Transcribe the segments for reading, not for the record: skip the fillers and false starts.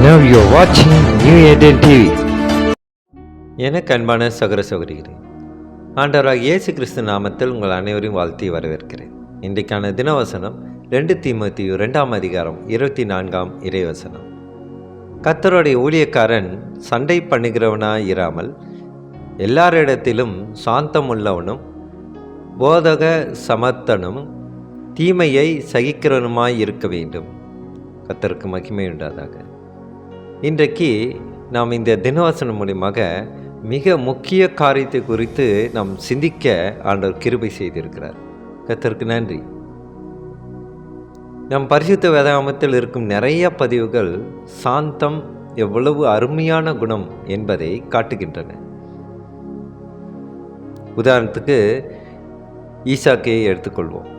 Now you're watching New Eden TV. எனக்கு அன்பான சகோதர சகோதரிகளே, ஆண்டவராக இயேசு கிறிஸ்து நாமத்தில் உங்கள் அனைவரையும் வாழ்த்தி வரவேற்கிறேன். இன்றைக்கான தினவசனம் 2 தீமோத்தேயு 2 அதிகாரம் 24 இறைவசனம். கர்த்தருடைய ஊழியக்காரன் சண்டை பண்ணுகிறவனாய் இராமல் எல்லாரிடத்திலும் சாந்தமுள்ளவனும் போதக சமர்த்தனும் தீமையை சகிக்கிறவனுமாய் இருக்க வேண்டும். கர்த்தருக்கு மகிமை உண்டாதாக. இன்றைக்கு நாம் இந்த தினவசனம் மூலியமாக மிக முக்கிய காரியத்தை குறித்து நாம் சிந்திக்க ஆண்டவர் கிருபை செய்திருக்கிறார். கர்த்தருக்கு நன்றி. நம் பரிசுத்த வேதாகமத்தில் இருக்கும் நிறைய பதிவுகள் சாந்தம் எவ்வளவு அருமையான குணம் என்பதை காட்டுகின்றன. உதாரணத்துக்கு ஈசாக்கையை எடுத்துக்கொள்வோம்.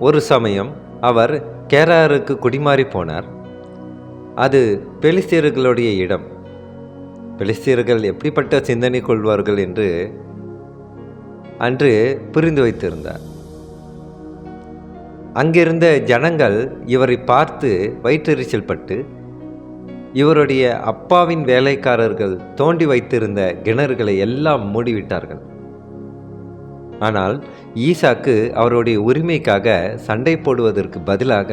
ஒரு சமயம் அவர் கேராருக்கு குடிமாறி போனார். அது பெலிஸ்தியர்களுடைய இடம். பெலிஸ்தியர்கள் எப்படிப்பட்ட சிந்தனை கொள்வார்கள் என்று அன்று புரிந்து வைத்திருந்தார். அங்கிருந்த ஜனங்கள் இவரை பார்த்து வயிற்றெரிச்சல் பட்டு இவருடைய அப்பாவின் வேலைக்காரர்கள் தோண்டி வைத்திருந்த கிணறுகளை எல்லாம் மூடிவிட்டார்கள். ஆனால் ஈசாக்கு அவருடைய உரிமைக்காக சண்டை போடுவதற்கு பதிலாக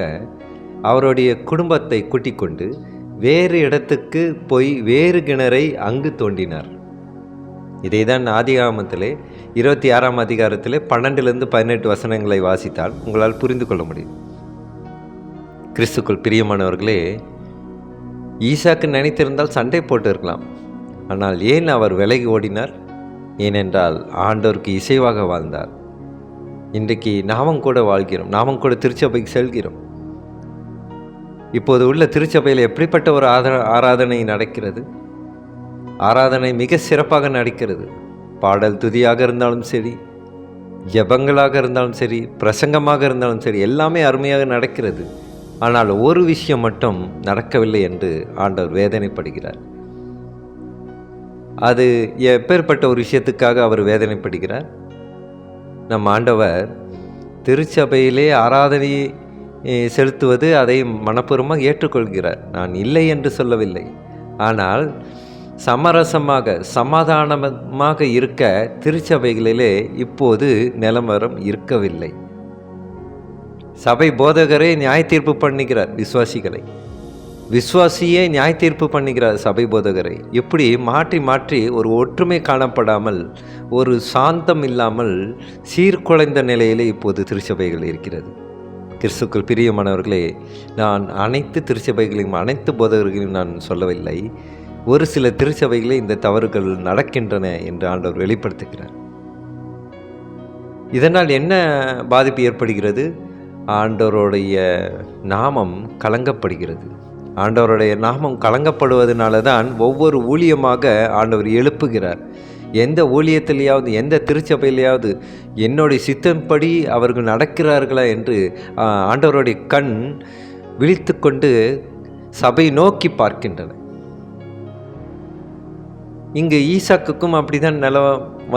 அவருடைய குடும்பத்தை கூட்டிக் கொண்டு வேறு இடத்துக்கு போய் வேறு கிணறை அங்கு தோண்டினார். இதை தான் ஆதியாகமத்திலே 26 அதிகாரத்திலே 12-18 வசனங்களை வாசித்தால் உங்களால் புரிந்து கொள்ள முடியும். கிறிஸ்துக்குள் பிரியமானவர்களே, ஈசாக்கு நினைத்திருந்தால் சண்டை போட்டு இருக்கலாம். ஆனால் ஏன் அவர் விலகி ஓடினார்? ஏனென்றால் ஆண்டவருக்கு இசைவாக வாழ்ந்தார். இன்றைக்கு நாமும் கூட வாழ்கிறோம். நாமும் கூட திருச்சபைக்கு செல்கிறோம். இப்போது உள்ள திருச்சபையில் எப்படிப்பட்ட ஒரு ஆராதனை நடக்கிறது? ஆராதனை மிக சிறப்பாக நடக்கிறது. பாடல் துதியாக இருந்தாலும் சரி, ஜெபங்களாக இருந்தாலும் சரி, பிரசங்கமாக இருந்தாலும் சரி, எல்லாமே அருமையாக நடக்கிறது. ஆனால் ஒரு விஷயம் மட்டும் நடக்கவில்லை என்று ஆண்டவர் வேதனைப்படுகிறார். அது எப்பேற்பட்ட ஒரு விஷயத்துக்காக அவர் வேதனைப்படுகிறார்? நம் ஆண்டவர் திருச்சபையிலே ஆராதனையை செலுத்துவது அதை மனப்பூர்வமாக ஏற்றுக்கொள்கிறார். நான் இல்லை என்று சொல்லவில்லை. ஆனால் சமரசமாக சமாதானமாக இருக்க திருச்சபைகளிலே இப்போது நிலவரம் இருக்கவில்லை. சபை போதகரே நியாய தீர்ப்பு பண்ணுகிறார் விசுவாசிகளை. விசுவாசியே நியாய தீர்ப்பு பண்ணுகிறார் சபை போதகரை. இப்படி மாற்றி மாற்றி ஒரு ஒற்றுமை காணப்படாமல், ஒரு சாந்தம் இல்லாமல் சீர்குலைந்த நிலையிலே இப்போது திருச்சபைகள் இருக்கிறது. கிறிஸ்துக்குள் பிரியமானவர்களே, நான் அனைத்து திருச்சபைகளையும் அனைத்து போதகர்களையும் நான் சொல்லவில்லை. ஒரு சில திருச்சபைகளே இந்த தவறுகள் நடக்கின்றன என்று ஆண்டவர் வெளிப்படுத்துகிறார். இதனால் என்ன பாதிப்பு ஏற்படுகிறது? ஆண்டவருடைய நாமம் கலங்கப்படுகிறது. ஆண்டவருடைய நாமம் கலங்கப்படுவதனால தான் ஒவ்வொரு ஊழியமாக ஆண்டவர் எழுப்புகிறார். எந்த ஊழியத்திலேயாவது, எந்த திருச்சபையிலேயாவது என்னுடைய சித்தம்படி அவர்கள் நடக்கிறார்களா என்று ஆண்டவருடைய கண் விழித்து கொண்டு சபை நோக்கி பார்க்கின்றன. இங்கு ஈசாக்குக்கும் அப்படிதான் நிலவ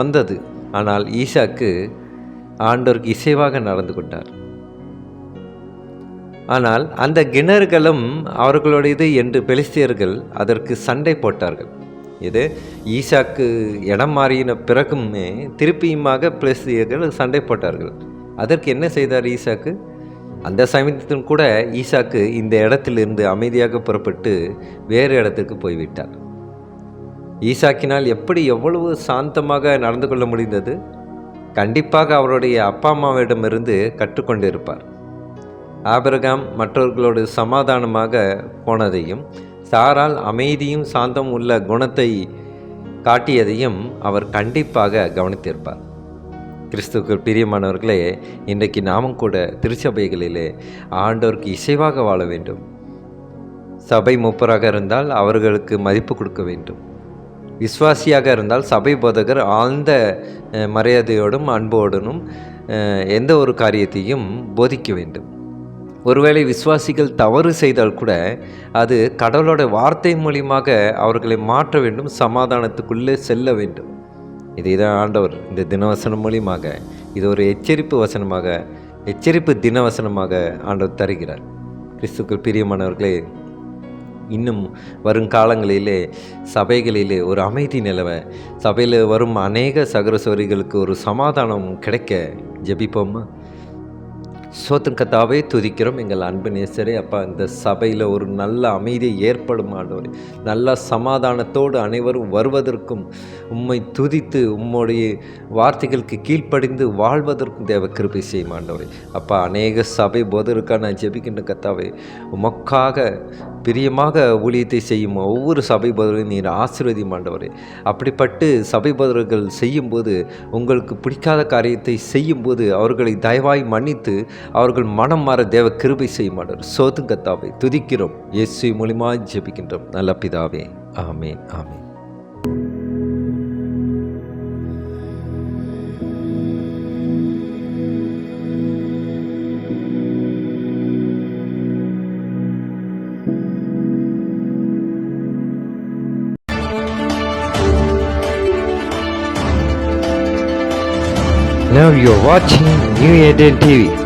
வந்தது. ஆனால் ஈசாக்கு ஆண்டவருக்கு இசைவாக நடந்து கொண்டார். ஆனால் அந்த கிணறுகளும் அவர்களுடையது என்று பெலிஸ்தியர்கள் அதற்கு சண்டை போட்டார்கள். இது ஈசாக்கு இடம் மாறின பிறகுமே திருப்பியுமாக பெலிஸ்தியர்கள் சண்டை போட்டார்கள். அதற்கு என்ன செய்தார் ஈசாக்கு? அந்த சமயத்திலும் கூட ஈசாக்கு இந்த இடத்திலிருந்து அமைதியாக புறப்பட்டு வேறு இடத்துக்கு போய்விட்டார். ஈசாக்கினால் எப்படி எவ்வளவு சாந்தமாக நடந்து கொள்ள முடிந்தது? கண்டிப்பாக அவருடைய அப்பா அம்மாவிடமிருந்து கற்றுக்கொண்டிருப்பார். ஆபிரகாம் மற்றவர்களோடு சமாதானமாக போனதையும், சாரால் அமைதியும் சாந்தம் உள்ள குணத்தை காட்டியதையும் அவர் கண்டிப்பாக கவனித்திருப்பார். கிறிஸ்துவுக்கு பிரியமானவர்களே, இன்றைக்கு நாமும் கூட திருச்சபைகளிலே ஆண்டவருக்கு இசைவாக வாழ வேண்டும். சபை மூப்பராக இருந்தால் அவர்களுக்கு மதிப்பு கொடுக்க வேண்டும். விசுவாசியாக இருந்தால் சபை போதகர் ஆழ்ந்த மரியாதையோடும் அன்போடனும் எந்த ஒரு காரியத்தையும் போதிக்க வேண்டும். ஒருவேளை விசுவாசிகள் தவறு செய்தால் கூட அது கடவுளோட வார்த்தை மூலியமாக அவர்களை மாற்ற வேண்டும், சமாதானத்துக்குள்ளே செல்ல வேண்டும். இதை தான் ஆண்டவர் இந்த தினவசனம் மூலியமாக, இது ஒரு எச்சரிப்பு வசனமாக, எச்சரிப்பு தினவசனமாக ஆண்டவர் தருகிறார். கிறிஸ்துக்குள் பிரியமானவர்களே, இன்னும் வருங்காலங்களிலே சபைகளிலே ஒரு அமைதி நிலவ, சபையில் வரும் அநேக சகோதரிகளுக்கு ஒரு சமாதானம் கிடைக்க ஜெபிப்போமா? சோத்திரம் கர்த்தாவே, துதிக்கிறோம் எங்கள் அன்பு நேசரே. அப்பா, இந்த சபையில் ஒரு நல்ல அமைதியை ஏற்படும் ஆண்டவரே, நல்ல சமாதானத்தோடு அனைவரும் வருவதற்கும், உம்மை துதித்து உம்முடைய வார்த்தைகளுக்கு கீழ்ப்படிந்து வாழ்வதற்கும் தேவ கிருபை செய்யும் ஆண்டவரே. அப்பா, அநேக சபை போதருக்காக நான் ஜெபிக்கின்ற கர்த்தாவே, உமக்காக பிரியமாக ஊழியத்தை செய்யும் ஒவ்வொரு சபை போதரையும் நீர் ஆசீர்வதியும் ஆண்டவரே. அப்படிப்பட்டு சபை போதர்கள் செய்யும்போது, உங்களுக்கு பிடிக்காத காரியத்தை செய்யும்போது அவர்களை தயவாய் மன்னித்து அவர்கள் மனம் மாற தேவ கிருபை செய்ய மாட்டார். சோத்தும் கர்த்தாவே, துதிக்கிறோம். இயேசு மூலமாய் ஜெபிக்கின்றோம் நல்ல பிதாவே. ஆமேன், ஆமேன். Now you're watching New Eden TV.